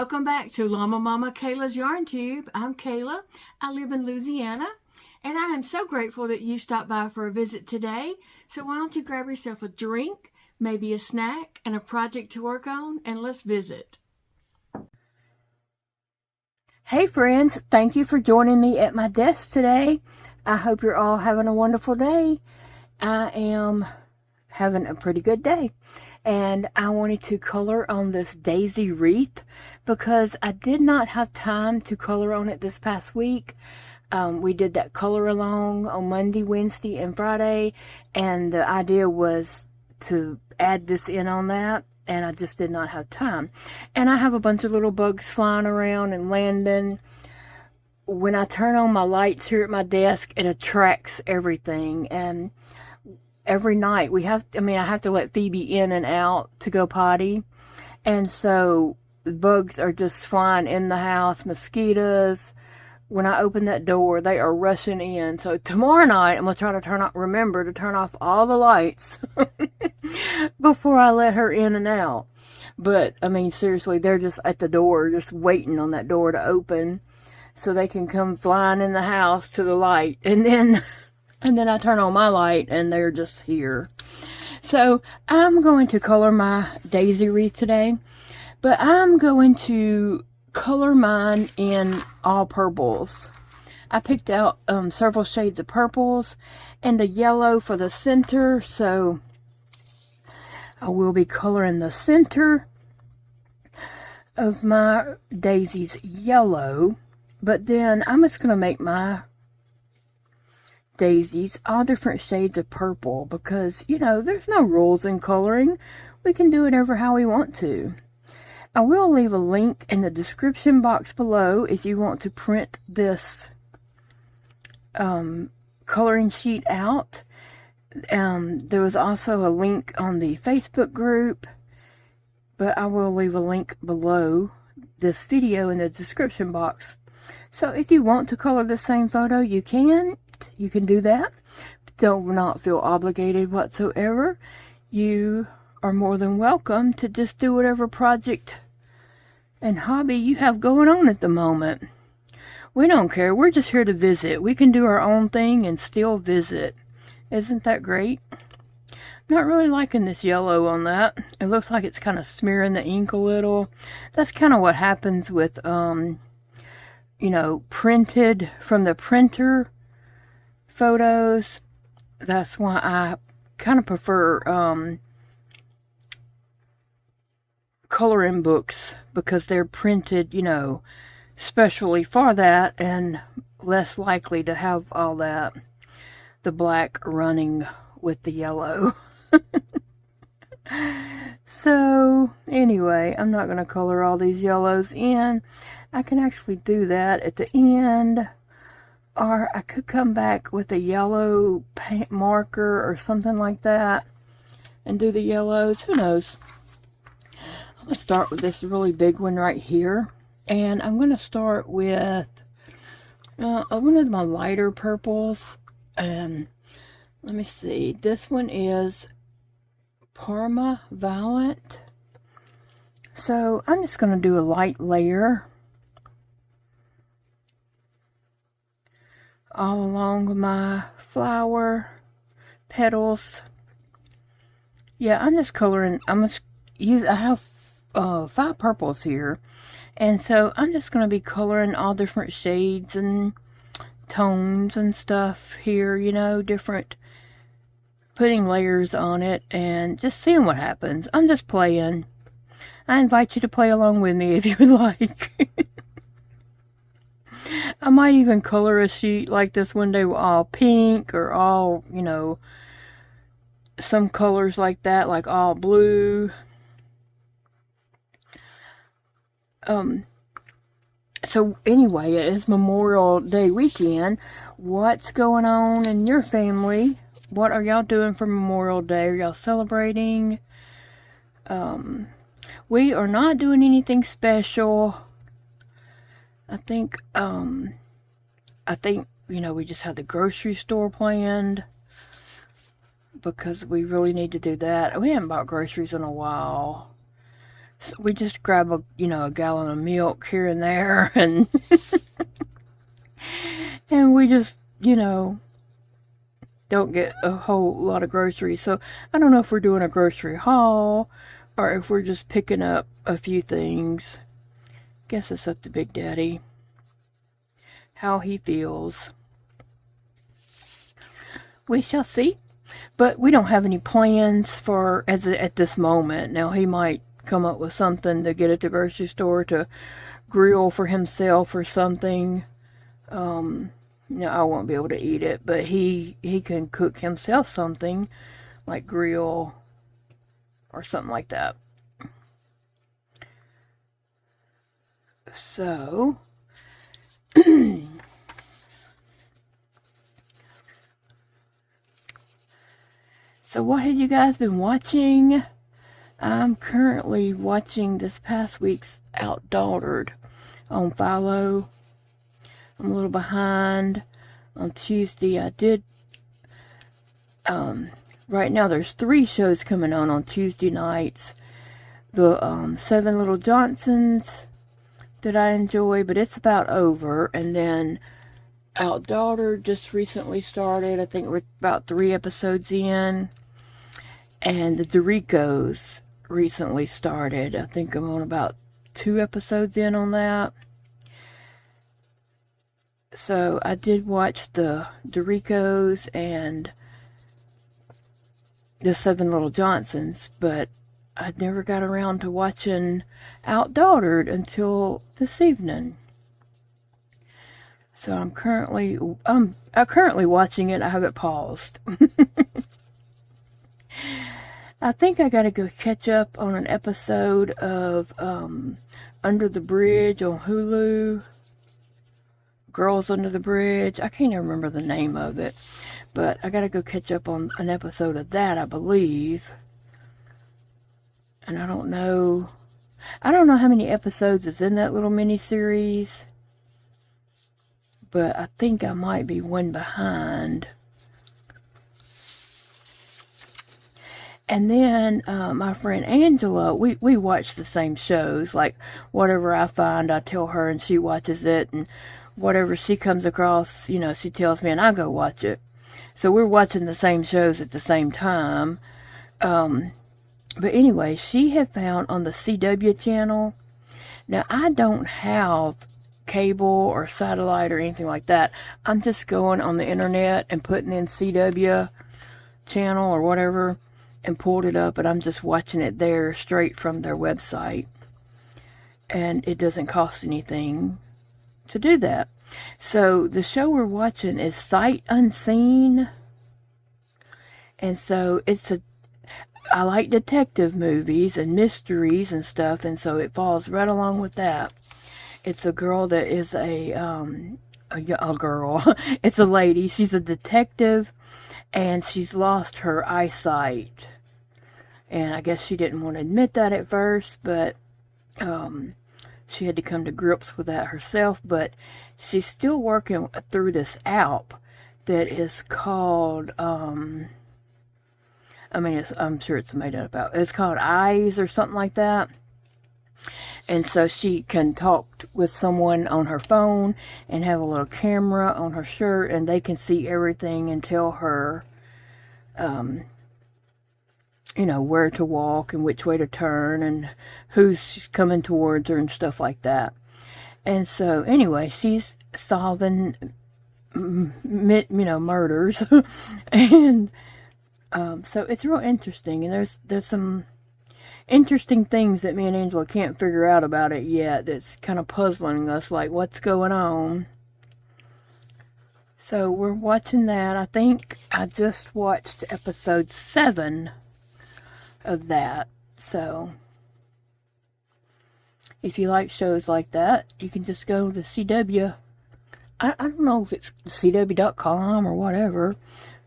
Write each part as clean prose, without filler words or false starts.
Welcome back to Llama Mama Kayla's Yarn Tube. I'm Kayla. I live in Louisiana, and I am so grateful that you stopped by for a visit today. So why don't you grab yourself a drink, maybe a snack, and a project to work on, and let's visit. Hey friends, thank you for joining me at my desk today. I hope you're all having a wonderful day. I am having a pretty good day. And I wanted to color on this daisy wreath because I did not have time to color on it this past week. We did that color along on Monday, Wednesday, and Friday, and the idea was to add this in on that, and I just did not have time. And I have a bunch of little bugs flying around and landing. When I turn on my lights here at my desk, it attracts everything, and every night I have to let Phoebe in and out to go potty. And so bugs are just flying in the house, mosquitoes. When I open that door, they are rushing in. So tomorrow night, I'm going to try to remember to turn off all the lights before I let her in and out. But, seriously, they're just at the door, just waiting on that door to open so they can come flying in the house to the light. And then I turn on my light and they're just here. So I'm going to color my daisy wreath today, but I'm going to color mine in all purples. I picked out several shades of purples and a yellow for the center. So I will be coloring the center of my daisies yellow, but then I'm just going to make my daisies all different shades of purple because, there's no rules in coloring. We can do whatever how we want to. I will leave a link in the description box below if you want to print this coloring sheet out. There was also a link on the Facebook group, but I will leave a link below this video in the description box. So if you want to color the same photo, you can do that. Do not feel obligated whatsoever. You are more than welcome to just do whatever project and hobby you have going on at the moment. We don't care. We're just here to visit. We can do our own thing and still visit. Isn't that great? Not really liking this yellow on that. It looks like it's kind of smearing the ink a little. That's kind of what happens with printed from the printer photos. That's why I kind of prefer coloring books, because they're printed, specially for that and less likely to have all that, the black running with the yellow. So anyway, I'm not going to color all these yellows in. I can actually do that at the end. Or I could come back with a yellow paint marker or something like that and do the yellows. Who knows? I'm going to start with this really big one right here. And I'm going to start with one of my lighter purples. And let me see. This one is Parma Violet. So I'm just going to do a light layer all along my flower petals. Yeah, I'm just coloring. I have 5 purples here, and so I'm just going to be coloring all different shades and tones and stuff here, different, putting layers on it and just seeing what happens. I'm just playing. I invite you to play along with me if you would like. I might even color a sheet like this one day with all pink or all, some colors like that, like all blue. So anyway, it is Memorial Day weekend. What's going on in your family? What are y'all doing for Memorial Day? Are y'all celebrating? We are not doing anything special. I think, we just had the grocery store planned because we really need to do that. We haven't bought groceries in a while. So we just grab a gallon of milk here and there, and and we just don't get a whole lot of groceries. So I don't know if we're doing a grocery haul or if we're just picking up a few things. Guess it's up to Big Daddy how he feels. We shall see. But we don't have any plans for at this moment. Now he might come up with something to get at the grocery store to grill for himself or something. No, I won't be able to eat it, but he can cook himself something like grill or something like that. So so what have you guys been watching? I'm currently watching this past week's Outdaughtered on Fahlo. I'm a little behind on Tuesday. I did, right now there's 3 shows coming on Tuesday nights. The 7 Little Johnsons that I enjoy, but it's about over. And then Outdaughtered just recently started. I think we're about 3 episodes in. And the Doricos recently started. I think I'm on about 2 episodes in on that. So I did watch the Doricos and the 7 Little Johnsons, but I never got around to watching Outdaughtered until this evening. So I'm currently watching it. I have it paused. I think I gotta go catch up on an episode of Under the Bridge on Hulu. Girls Under the Bridge. I can't even remember the name of it, but I gotta go catch up on an episode of that, I believe. And I don't know how many episodes is in that little mini series, but I think I might be one behind. And then my friend Angela, we watch the same shows. Like whatever I find, I tell her and she watches it, and whatever she comes across, she tells me and I go watch it. So we're watching the same shows at the same time. But anyway, she had found on the CW channel. Now, I don't have cable or satellite or anything like that. I'm just going on the internet and putting in CW channel or whatever and pulled it up, and I'm just watching it there straight from their website. And it doesn't cost anything to do that. So the show we're watching is Sight Unseen. And so I like detective movies and mysteries and stuff, and so it falls right along with that. It's a girl that is a girl. It's a lady. She's a detective, and she's lost her eyesight. And I guess she didn't want to admit that at first, but she had to come to grips with that herself. But she's still working through this app that is called, I'm sure it's made up app. It's called Eyes or something like that. And so she can talk with someone on her phone and have a little camera on her shirt, and they can see everything and tell her, where to walk and which way to turn and who's coming towards her and stuff like that. And so anyway, she's solving, murders. And so it's real interesting. And there's some interesting things that me and Angela can't figure out about it yet that's kind of puzzling us, like what's going on. So we're watching that. I think I just watched episode 7 of that. So if you like shows like that, you can just go to CW. I don't know if it's CW.com or whatever.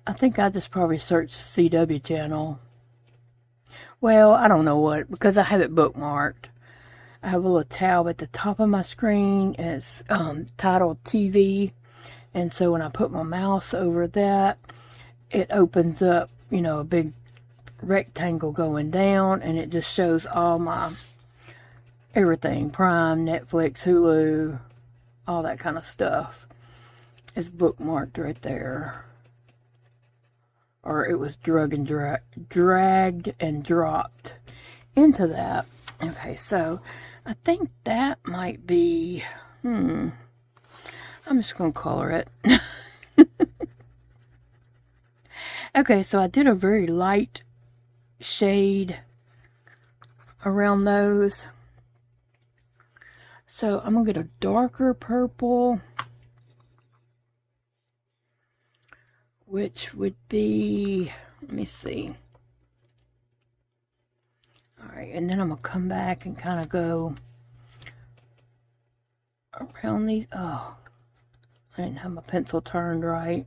I think I just probably searched CW channel. Well, I don't know what, because I have it bookmarked. I have a little tab at the top of my screen. It's titled TV. And so when I put my mouse over that, it opens up, a big rectangle going down, and it just shows all my everything. Prime, Netflix, Hulu, all that kind of stuff is bookmarked right there. Or it was dragged and dropped into that. Okay, so I think that might be, I'm just going to color it. Okay, so I did a very light shade around those. So I'm going to get a darker purple, which would be, let me see. Alright, and then I'm going to come back and kind of go around these. Oh, I didn't have my pencil turned right.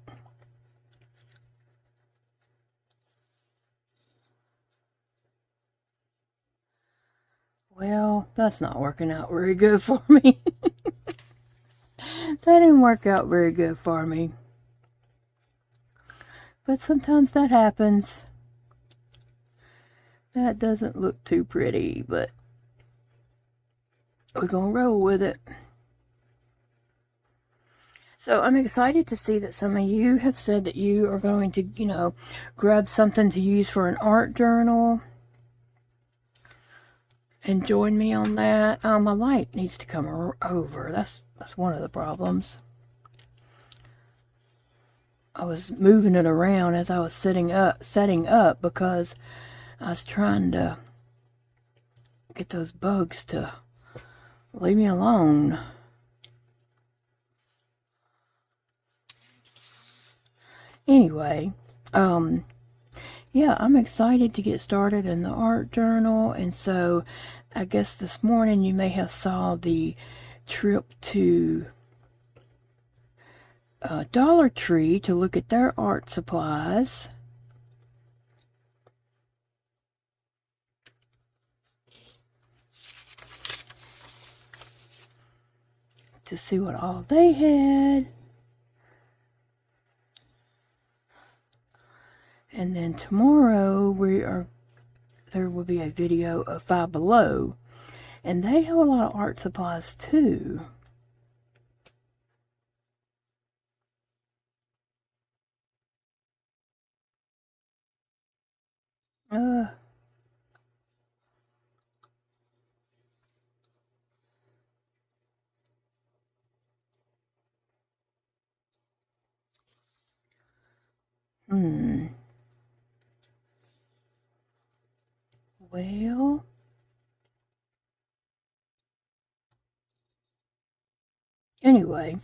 Well, that's not working out very good for me. That didn't work out very good for me. But sometimes that happens. That doesn't look too pretty, but we're going to roll with it. So I'm excited to see that some of you have said that you are going to, you know, grab something to use for an art journal and join me on that. My light needs to come over. That's one of the problems. I was moving it around as I was setting up because I was trying to get those bugs to leave me alone. Anyway, yeah, I'm excited to get started in the art journal, and so I guess this morning you may have saw the trip to Dollar Tree to look at their art supplies. To see what all they had. And then tomorrow there will be a video of Five Below, and they have a lot of art supplies too. Well, anyway,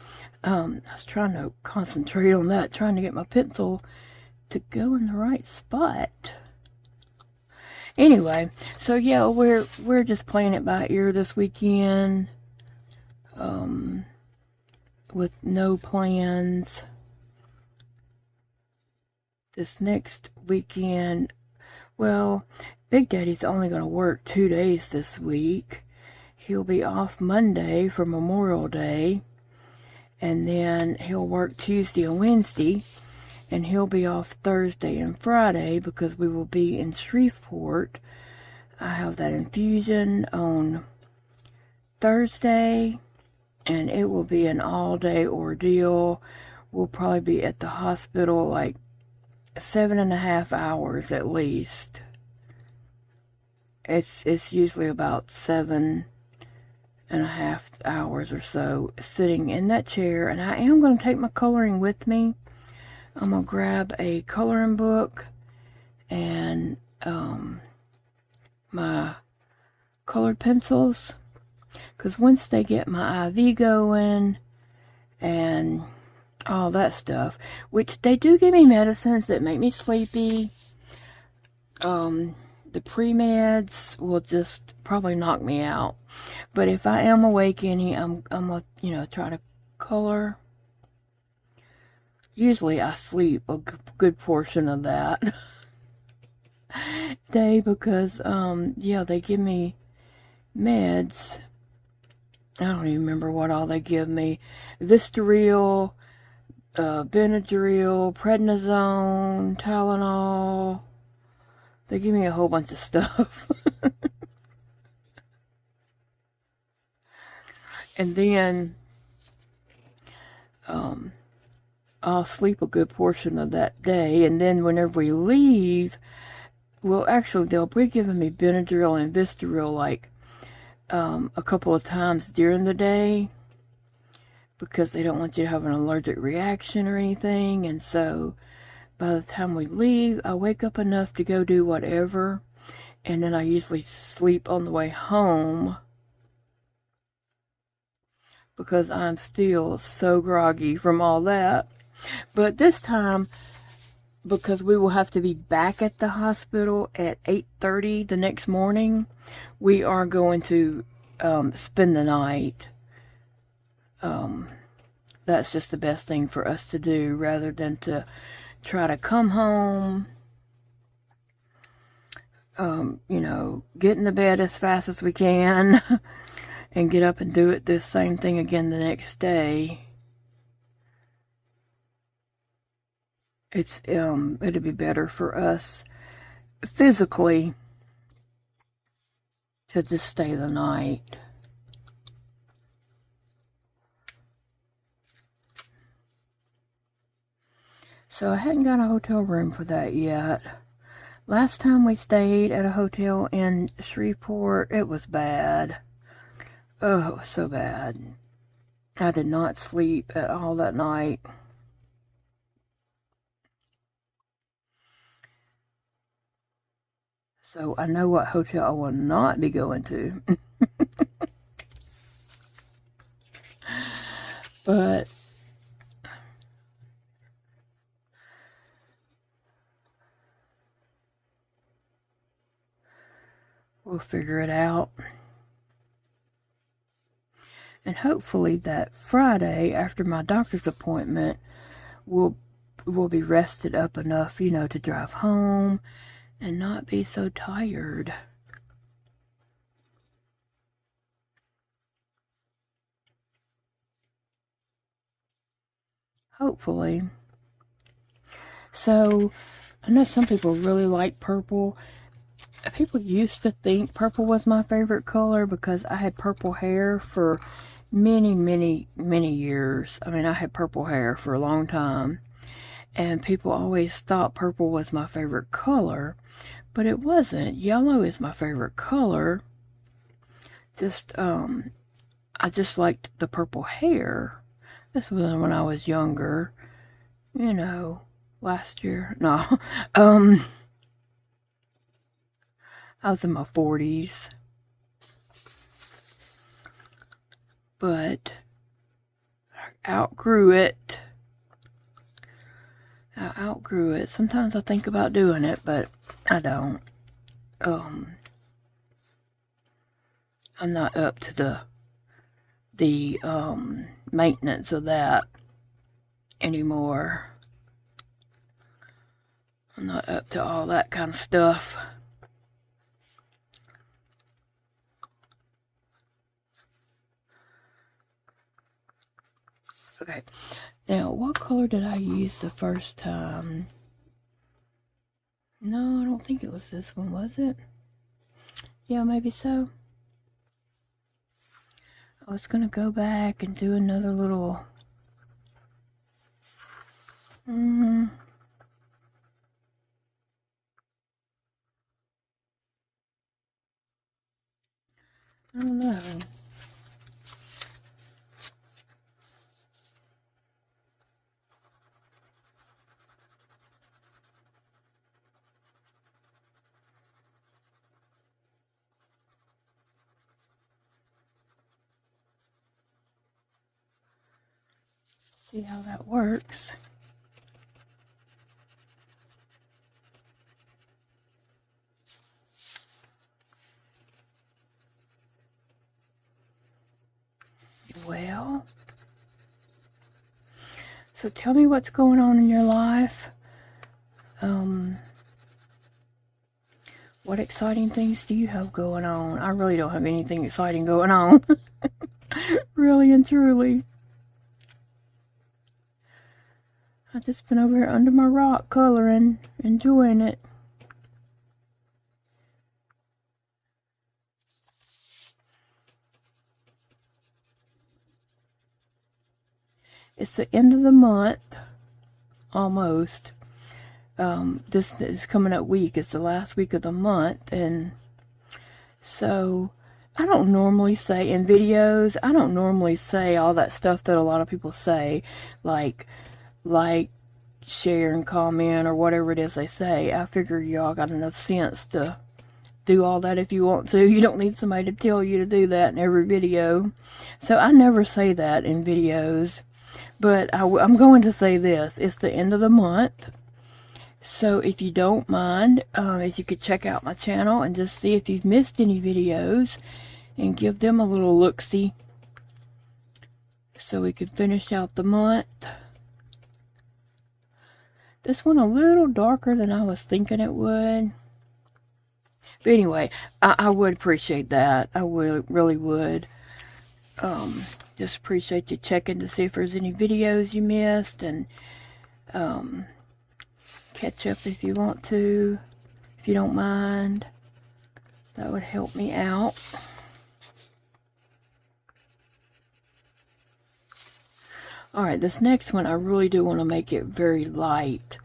I was trying to concentrate on that, trying to get my pencil to go in the right spot. Anyway, so yeah, we're just playing it by ear this weekend, with no plans. This next weekend, well, Big Daddy's only going to work 2 days this week. He'll be off Monday for Memorial Day, and then he'll work Tuesday and Wednesday, and he'll be off Thursday and Friday because we will be in Shreveport. I have that infusion on Thursday, and it will be an all-day ordeal. We'll probably be at the hospital like 7.5 hours at least. It's usually about 7.5 hours or so sitting in that chair, and I am going to take my coloring with me. I'm going to grab a coloring book and my colored pencils, because once they get my IV going and all that stuff, which they do give me medicines that make me sleepy, the pre-meds will just probably knock me out. But if I am awake any, I'm gonna, try to color. Usually I sleep a good portion of that day because, yeah, they give me meds. I don't even remember what all they give me. Vistaril, Benadryl, prednisone, Tylenol. They give me a whole bunch of stuff. And then I'll sleep a good portion of that day, and then whenever we leave, well, actually, they'll be giving me Benadryl and Vistaril like a couple of times during the day, because they don't want you to have an allergic reaction or anything. And so by the time we leave, I wake up enough to go do whatever, and then I usually sleep on the way home because I'm still so groggy from all that. But this time, because we will have to be back at the hospital at 8:30 the next morning, we are going to spend the night. That's just the best thing for us to do, rather than to try to come home, you know, get in the bed as fast as we can and get up and do it this same thing again the next day. It'd be better for us physically to just stay the night. So I hadn't got a hotel room for that yet. Last time we stayed at a hotel in Shreveport, it was bad. Oh, it was so bad. I did not sleep at all that night. So I know what hotel I will not be going to. But we'll figure it out. And hopefully that Friday after my doctor's appointment, we'll be rested up enough, you know, to drive home and not be so tired. Hopefully. So, I know some people really like purple. People used to think purple was my favorite color because I had purple hair for many, many, many years. I mean, I had purple hair for a long time. And people always thought purple was my favorite color. But it wasn't. Yellow is my favorite color. I just liked the purple hair. This was when I was younger. You know, last year. No. I was in my 40s. But I outgrew it. Sometimes I think about doing it, but I don't. I'm not up to the maintenance of that anymore. I'm not up to all that kind of stuff. Okay, now what color did I use the first time? No, I don't think it was this one, was it? Yeah, maybe so. I was gonna go back and do another little I don't know. See how that works. Well, so tell me what's going on in your life. What exciting things do you have going on? I really don't have anything exciting going on. Really and truly. I've just been over here under my rock coloring, enjoying it. It's the end of the month, almost. This is coming up week. It's the last week of the month, and so I don't normally say in videos, I don't normally say all that stuff that a lot of people say, like, share, and comment, or whatever it is they say. I figure y'all got enough sense to do all that if you want to. You don't need somebody to tell you to do that in every video. So I never say that in videos. But I'm going to say this. It's the end of the month. So if you don't mind, if you could check out my channel and just see if you've missed any videos and give them a little look-see so we can finish out the month. This one a little darker than I was thinking it would. But anyway, I would appreciate that. I really would. Just appreciate you checking to see if there's any videos you missed, and catch up if you want to, if you don't mind. That would help me out. Alright, this next one, I really do want to make it very light.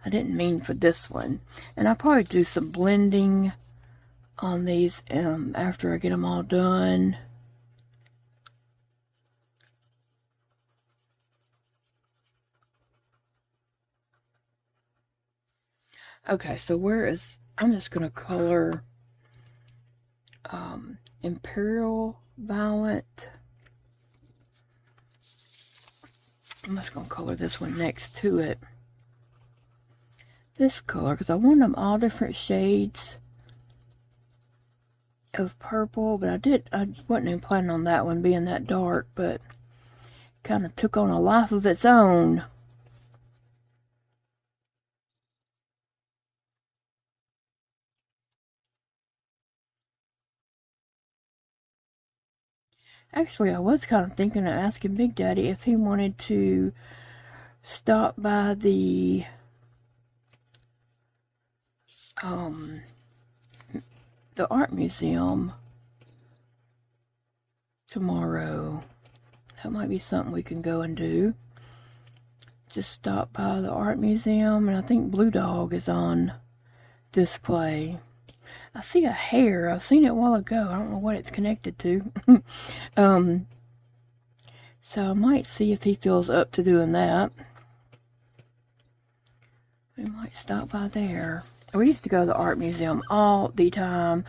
I didn't mean for this one. And I'll probably do some blending on these after I get them all done. Okay, so I'm just going to color Imperial Violet. I'm just going to color this one next to it. This color, because I want them all different shades of purple, but I wasn't even planning on that one being that dark, but kind of took on a life of its own. Actually, I was kind of thinking of asking Big Daddy if he wanted to stop by the art museum tomorrow. That might be something we can go and do. Just stop by the art museum, and I think Blue Dog is on display. I see a hair. I've seen it a while ago. I don't know what it's connected to. So I might see if he feels up to doing that. We might stop by there. We used to go to the art museum all the time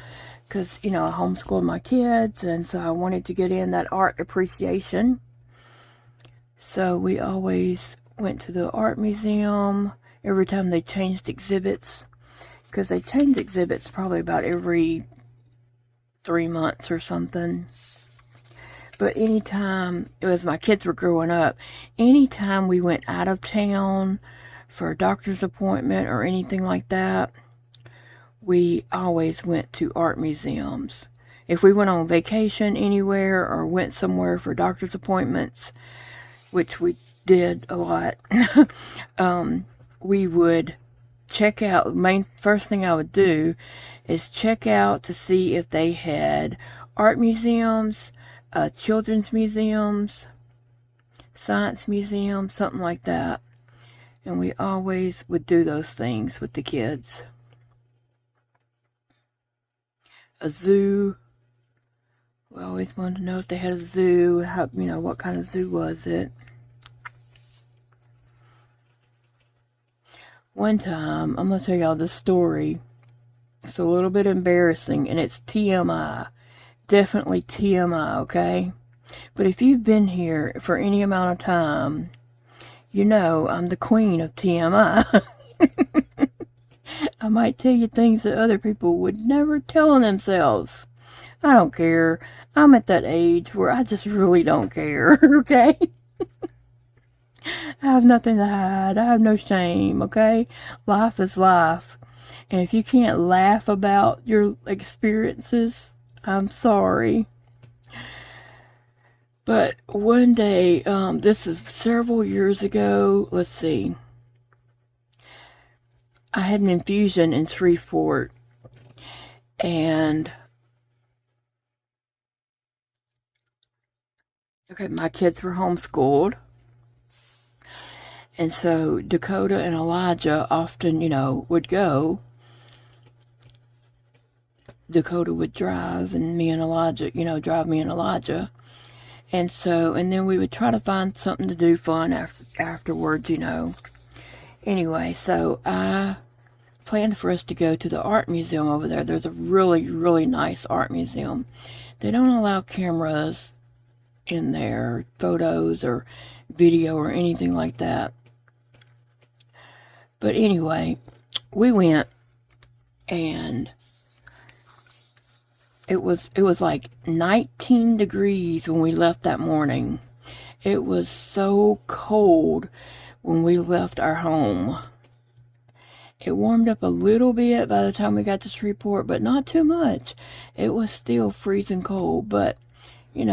because, you know, I homeschooled my kids, and so I wanted to get in that art appreciation. So we always went to the art museum every time they changed exhibits, because they change exhibits probably about every 3 months or something. But anytime, as my kids were growing up, anytime we went out of town for a doctor's appointment or anything like that, we always went to art museums. If we went on vacation anywhere or went somewhere for doctor's appointments, which we did a lot, we would check out. The first thing I would do is check out to see if they had art museums, children's museums, science museums, something like that. And we always would do those things with the kids. A zoo. We always wanted to know if they had a zoo, how, you know, what kind of zoo was it. One time, I'm going to tell y'all this story. It's a little bit embarrassing, and it's TMI. Definitely TMI, okay? But if you've been here for any amount of time, you know I'm the queen of TMI. I might tell you things that other people would never tell themselves. I don't care. I'm at that age where I just really don't care, okay? I have nothing to hide. I have no shame, okay? Life is life. And if you can't laugh about your experiences, I'm sorry. But one day, this is several years ago, let's see. I had an infusion in Shreveport, and okay, my kids were homeschooled. And so Dakota and Elijah often, would go. Dakota would drive, and me and Elijah, drive me and Elijah. And then we would try to find something to do fun afterwards, Anyway, so I planned for us to go to the art museum over there. There's a really, really nice art museum. They don't allow cameras in there, photos or video or anything like that. But anyway, we went, and it was like 19 degrees when we left that morning. It was so cold when we left our home. It warmed up a little bit by the time we got to Shreveport, but not too much. It was still freezing cold, but, you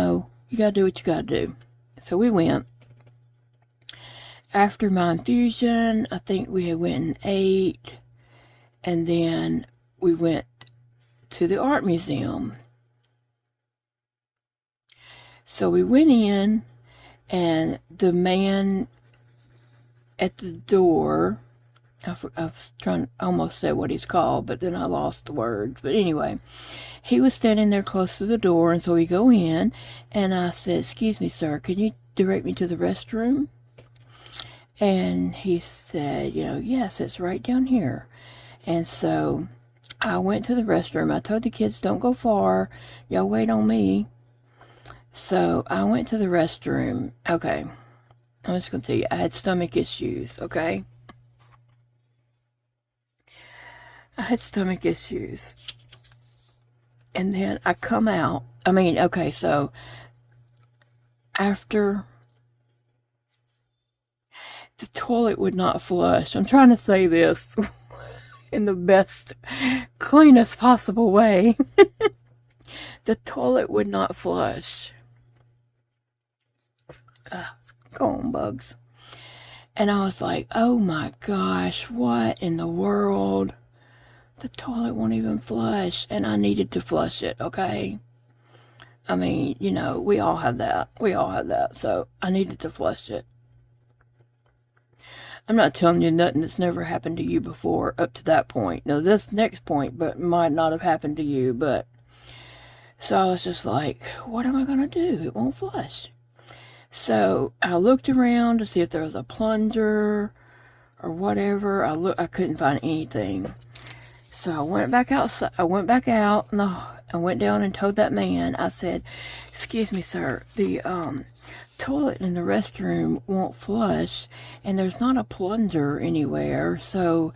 gotta do what you gotta do. So we went. After my infusion, I think we had went and ate, and then we went to the art museum. So we went in, and the man at the door, I was almost said what he's called, but then I lost the words. But anyway, he was standing there close to the door, and so we go in, and I said, "Excuse me, sir, can you direct me to the restroom?" And he said, "Yes, it's right down here." And so I went to the restroom. I told the kids, "Don't go far. Y'all wait on me." So I went to the restroom. Okay. I'm just going to tell you, I had stomach issues, okay? I had stomach issues. And then I come out. Okay, so after the toilet would not flush. I'm trying to say this in the best, cleanest possible way. The toilet would not flush. Go on, bugs. And I was like, oh my gosh, what in the world? The toilet won't even flush, and I needed to flush it, okay? We all have that. So I needed to flush it. I'm not telling you nothing that's never happened to you before up to that point. Now, this next point might not have happened to you, but... So I was just like, what am I going to do? It won't flush. So I looked around to see if there was a plunger or whatever. I couldn't find anything. So I went back outside. I went back out, and I went down and told that man, I said, "Excuse me, sir, the toilet in the restroom won't flush, and there's not a plunger anywhere, so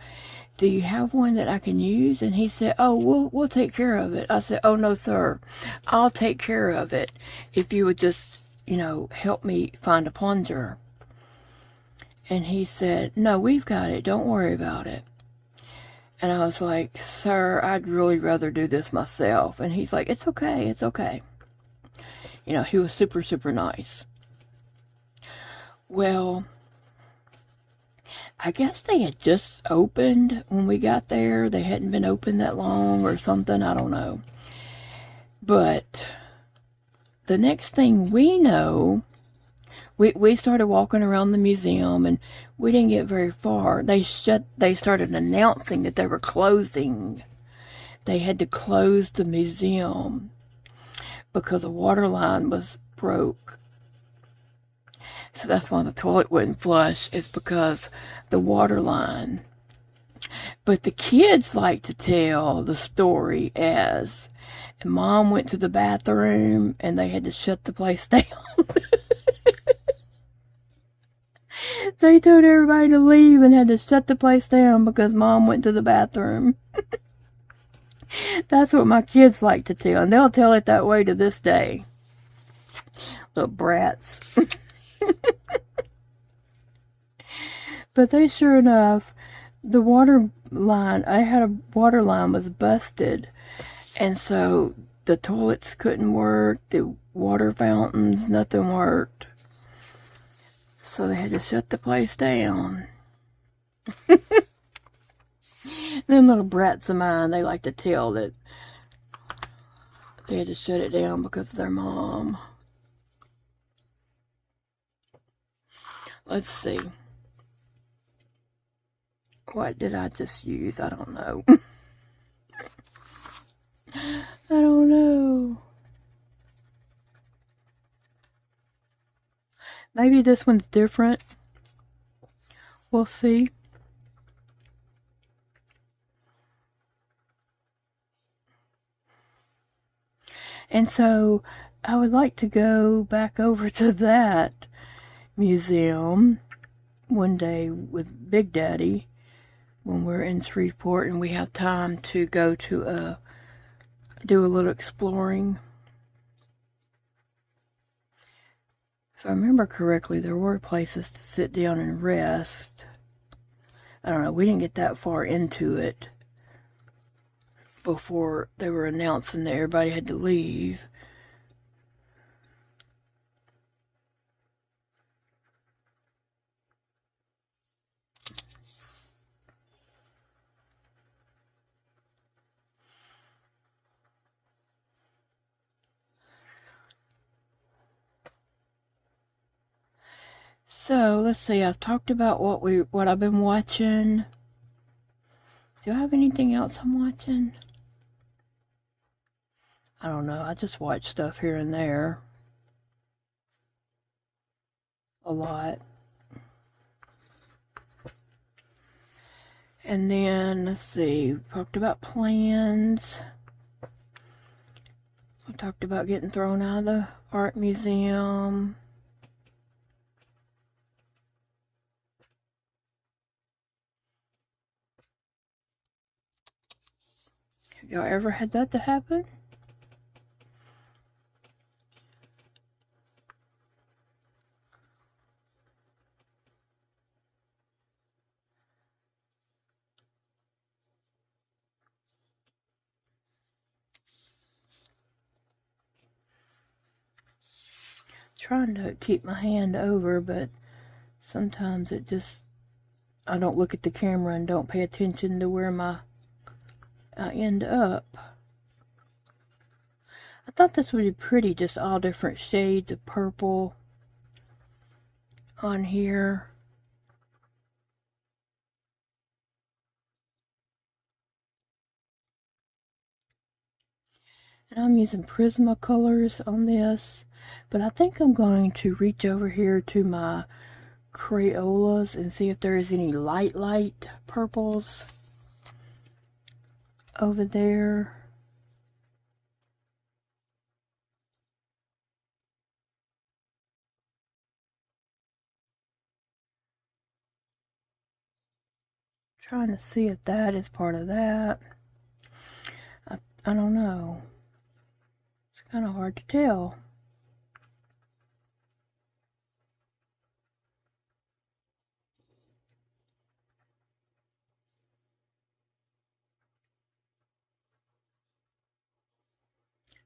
do you have one that I can use?" And he said, "Oh, we'll take care of it." I said, "Oh, no, sir. I'll take care of it if you would just, help me find a plunger." And he said, "No, we've got it. Don't worry about it." And I was like, "Sir, I'd really rather do this myself." And he's like, "It's okay. It's okay." He was super, super nice. Well, I guess they had just opened when we got there. They hadn't been open that long or something. I don't know. But the next thing we know, we started walking around the museum, and we didn't get very far. They started announcing that they were closing. They had to close the museum because a water line was broke. So that's why the toilet wouldn't flush, is because the water line. But the kids like to tell the story as Mom went to the bathroom and they had to shut the place down. They told everybody to leave and had to shut the place down because Mom went to the bathroom. That's what my kids like to tell, and they'll tell it that way to this day. Little brats. But they sure enough, the water line, I had a water line was busted, and so the toilets couldn't work, the water fountains, nothing worked. So they had to shut the place down. Them little brats of mine, they like to tell that they had to shut it down because of their mom. Let's see. What did I just use? I don't know. I don't know. Maybe this one's different. We'll see. And so I would like to go back over to that museum one day with Big Daddy when we're in Shreveport and we have time to go to do a little exploring. If I remember correctly, there were places to sit down and rest. I don't know, we didn't get that far into it before they were announcing that everybody had to leave. So let's see, I've talked about what I've been watching. Do I have anything else I'm watching? I don't know, I just watch stuff here and there. A lot. And then, let's see, we talked about plans. I talked about getting thrown out of the art museum. Have y'all ever had that to happen? Trying to keep my hand over, but sometimes it just, I don't look at the camera and don't pay attention to where I end up. I thought this would be pretty, just all different shades of purple on here. And I'm using Prismacolors on this, but I think I'm going to reach over here to my Crayolas and see if there's any light purples over there. Trying to see if that is part of that. I don't know. It's kind of hard to tell.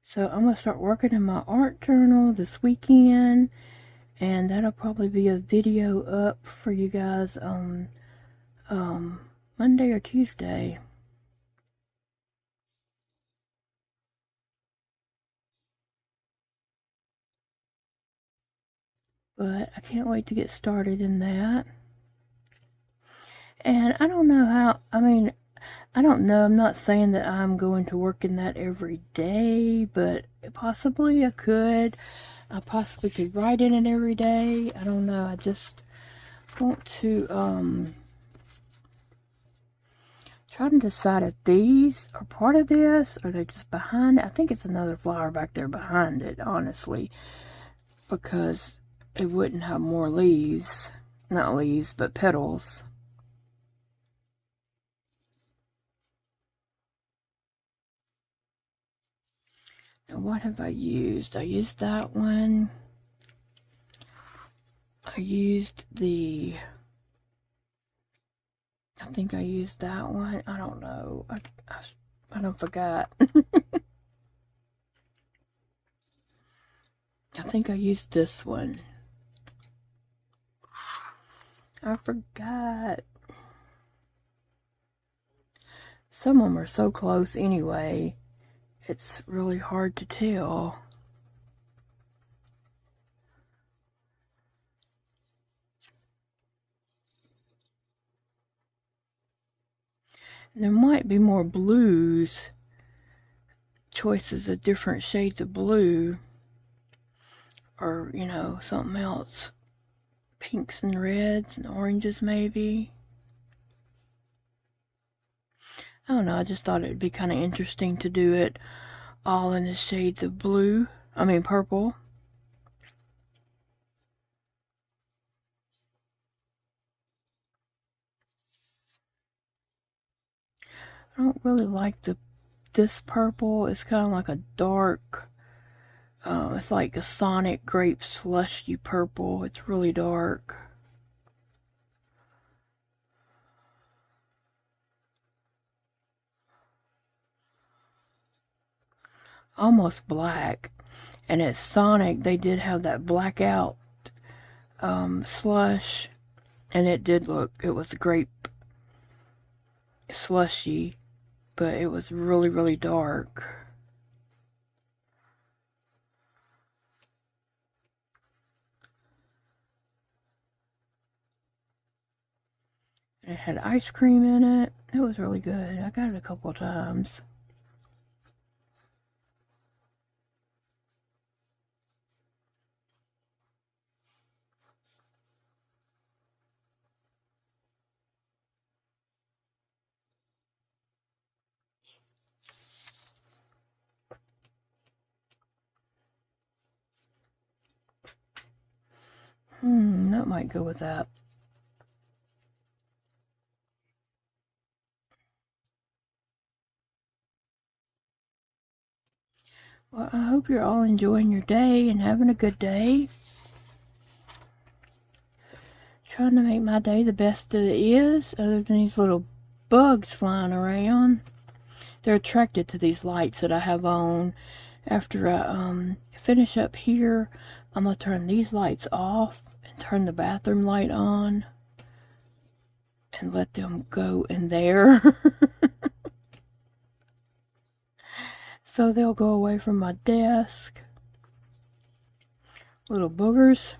So I'm going to start working in my art journal this weekend, and that'll probably be a video up for you guys on Monday or Tuesday. But I can't wait to get started in that. And I don't know how, I don't know, I'm not saying that I'm going to work in that every day, but possibly I could. I possibly could write in it every day. I don't know, I just want to try to decide if these are part of this or they're just behind it. I think it's another flower back there behind it, honestly, because it wouldn't have more leaves. Not leaves, but petals. Now, what have I used? I used that one. I used the... I think I used that one. I don't know. I don't forgot. I think I used this one. I forgot. Some of them are so close anyway. It's really hard to tell. There might be more blues, choices of different shades of blue, or, you know, something else. Pinks and reds and oranges maybe. I don't know, I just thought it'd be kind of interesting to do it all in the shades of purple. I don't really like this purple. It's kind of like a dark, it's like a Sonic grape slushy purple. It's really dark. Almost black. And at Sonic, they did have that blackout slush. And it was grape slushy, but it was really, really dark. It had ice cream in it. It was really good. I got it a couple of times. That might go with that. Well, I hope you're all enjoying your day and having a good day. Trying to make my day the best that it is, other than these little bugs flying around. They're attracted to these lights that I have on. After I finish up here, I'm going to turn these lights off and turn the bathroom light on and let them go in there. So they'll go away from my desk. Little boogers.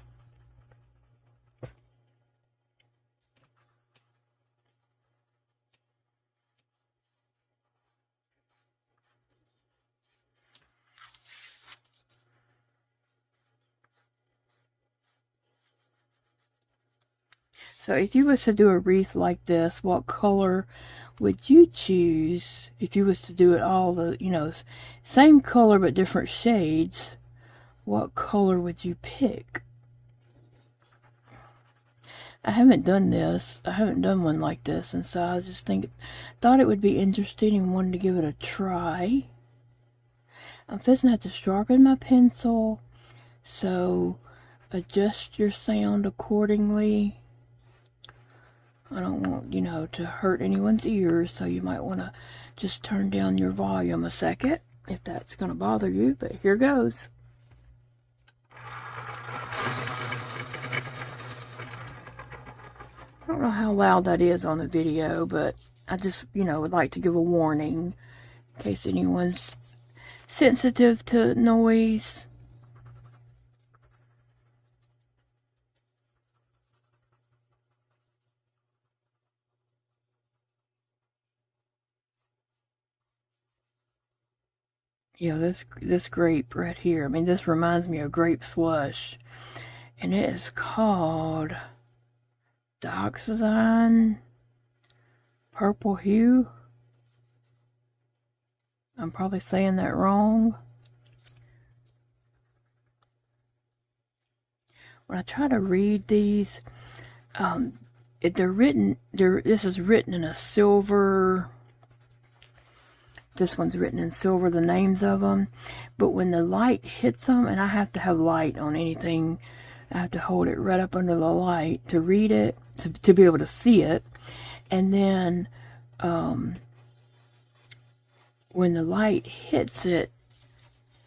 So if you was to do a wreath like this, what color would you choose? If you was to do it all same color but different shades, what color would you pick? I haven't done this. I haven't done one like this, and so I was just thought it would be interesting and wanted to give it a try. I'm just gonna have to sharpen my pencil, so adjust your sound accordingly. I don't want, to hurt anyone's ears, so you might want to just turn down your volume a second if that's going to bother you, but here goes. I don't know how loud that is on the video, but I just, would like to give a warning in case anyone's sensitive to noise. Yeah, this grape right here. This reminds me of grape slush, and it is called Dioxazine Purple Hue. I'm probably saying that wrong. When I try to read these, this is written in a silver. This one's written in silver, the names of them. But when the light hits them, and I have to have light on anything, I have to hold it right up under the light to read it, to be able to see it. And then when the light hits it,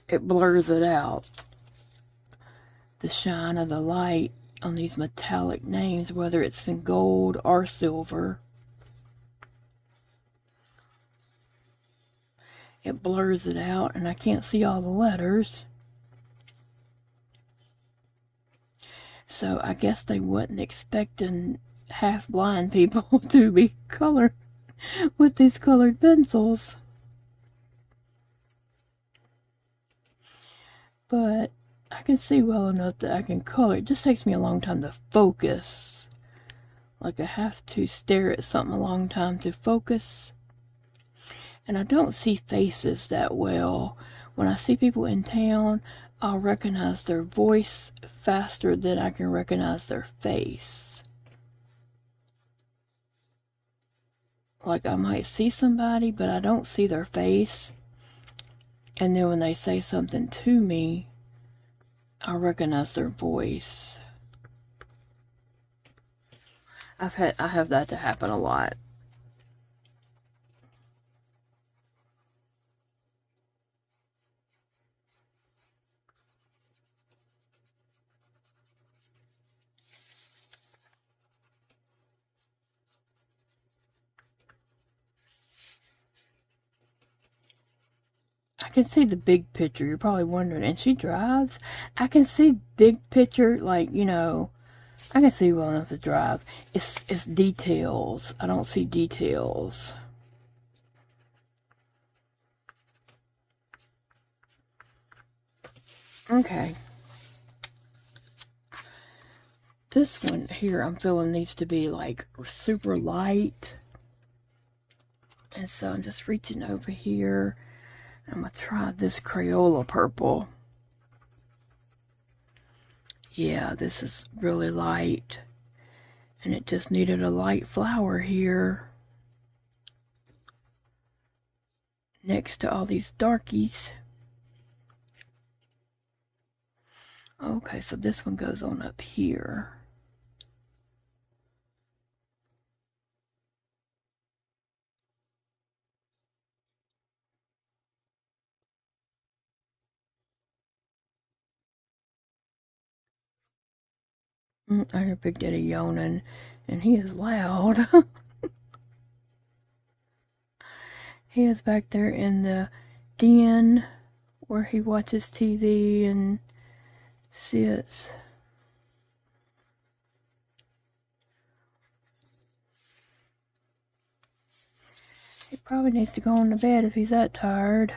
it blurs it out. The shine of the light on these metallic names, whether it's in gold or silver. It blurs it out, and I can't see all the letters. So I guess they wasn't expecting half-blind people to be color with these colored pencils. But I can see well enough that I can color. It just takes me a long time to focus. Like I have to stare at something a long time to focus. And I don't see faces that well. When I see people in town, I'll recognize their voice faster than I can recognize their face. Like I might see somebody, but I don't see their face. And then when they say something to me, I recognize their voice. I have that to happen a lot. I can see the big picture. You're probably wondering, and she drives? I can see big picture, like, you know, I can see well enough to drive. It's details. I don't see details. Okay. This one here I'm feeling needs to be like super light. And so I'm just reaching over here. I'm going to try this Crayola purple. Yeah, this is really light. And it just needed a light flower here. Next to all these darkies. Okay, so this one goes on up here. I hear Big Daddy yawning, and he is loud. He is back there in the den where he watches TV and sits. He probably needs to go on to bed if he's that tired.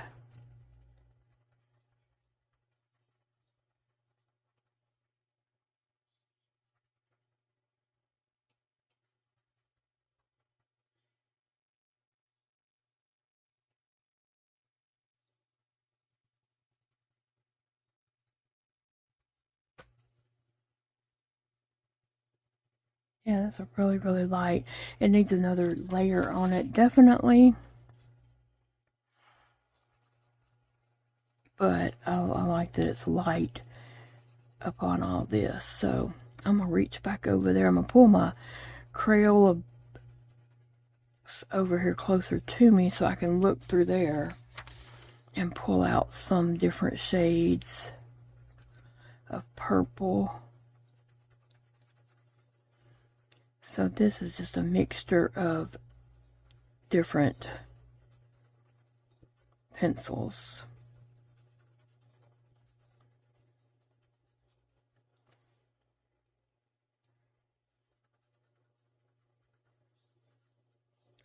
Yeah, that's a really, really light. It needs another layer on it, definitely. But I like that it's light upon all this. So I'm going to reach back over there. I'm going to pull my Crayola over here closer to me so I can look through there and pull out some different shades of purple. So this is just a mixture of different pencils.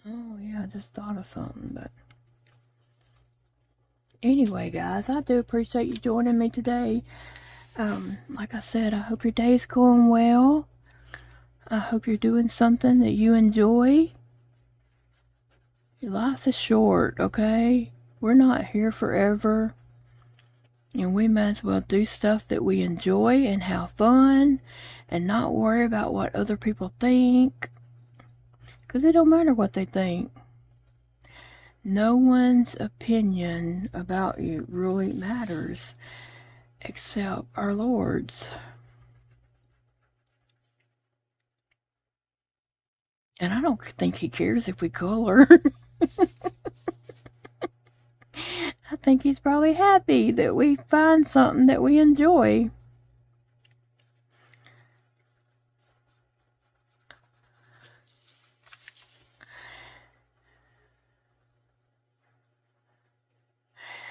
Oh yeah, I just thought of something, but anyway, guys, I do appreciate you joining me today. Like I said, I hope your day's going well. I hope you're doing something that you enjoy. Your life is short, okay? We're not here forever. And we might as well do stuff that we enjoy and have fun and not worry about what other people think. Because it don't matter what they think. No one's opinion about you really matters except our Lord's. And I don't think he cares if we color. I think he's probably happy that we find something that we enjoy.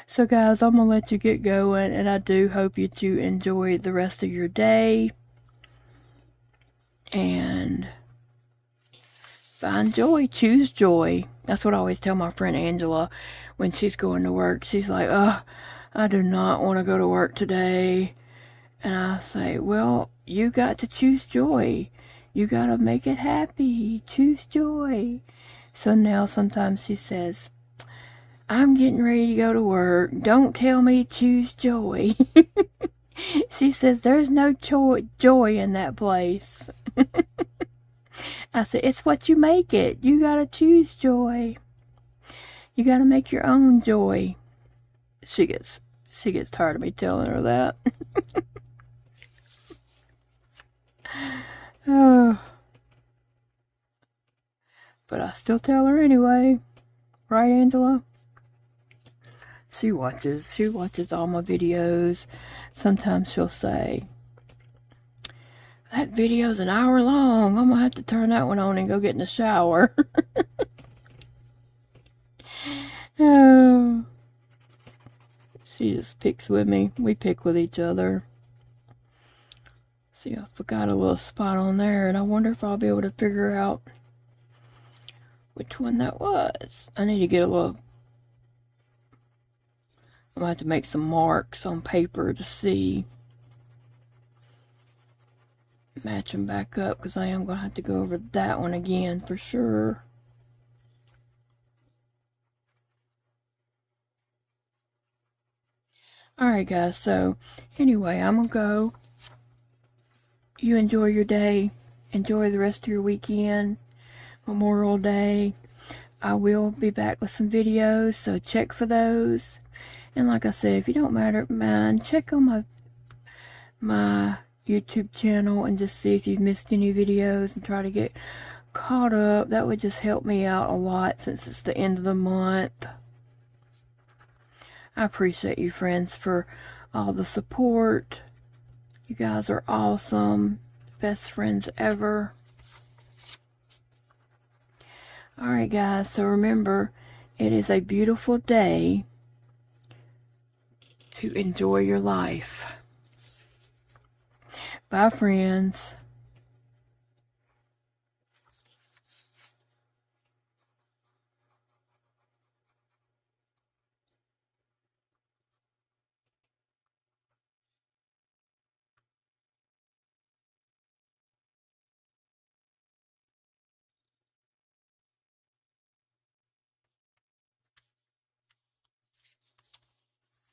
So guys, I'm going to let you get going, and I do hope that you enjoy the rest of your day. And Find joy. Choose joy. That's what I always tell my friend Angela when she's going to work. She's like, oh, I do not want to go to work today. And I say, well, you got to choose joy. You got to make it happy. Choose joy. So now sometimes she says, I'm getting ready to go to work. Don't tell me choose joy. She says, there's no joy in that place. I said, it's what you make it. You got to choose joy. You got to make your own joy. She gets tired of me telling her that. Oh. But I still tell her anyway. Right, Angela? She watches all my videos. Sometimes she'll say, that video's an hour long. I'm gonna have to turn that one on and go get in the shower. Oh. She just picks with me. We pick with each other. See, I forgot a little spot on there, and I wonder if I'll be able to figure out which one that was. I need to get a little... I'm gonna have to make some marks on paper to see. Match them back up, because I am gonna have to go over that one again for sure. Alright guys, so anyway, I'm gonna go. You enjoy your day. Enjoy the rest of your weekend. Memorial Day. I will be back with some videos, so check for those. And like I said, if you don't mind, check on my YouTube channel and just see if you've missed any videos and try to get caught up. That would just help me out a lot since it's the end of the month. I appreciate you friends for all the support. You guys are awesome. Best friends ever. Alright guys, so remember, it is a beautiful day to enjoy your life. Bye friends.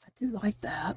I do like that.